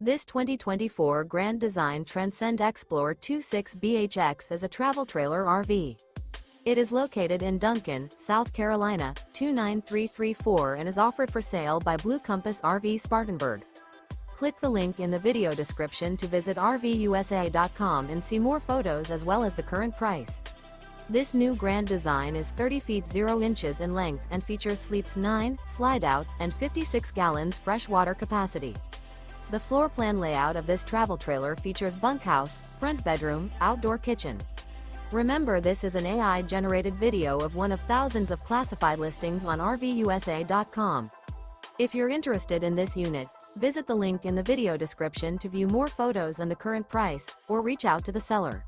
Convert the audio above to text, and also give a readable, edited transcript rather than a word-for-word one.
This 2024 Grand Design Transcend Xplor 26BHX is a travel trailer RV. It is located in Duncan, South Carolina, 29334 and is offered for sale by Blue Compass RV Spartanburg. Click the link in the video description to visit RVUSA.com and see more photos as well as the current price. This new Grand Design is 30 feet 0 inches in length and features sleeps 9, Slideout, and 56 gallons fresh water capacity. The floor plan layout of this travel trailer features bunkhouse, front bedroom, outdoor kitchen. Remember, this is an AI-generated video of one of thousands of classified listings on RVUSA.com. If you're interested in this unit, visit the link in the video description to view more photos and the current price, or reach out to the seller.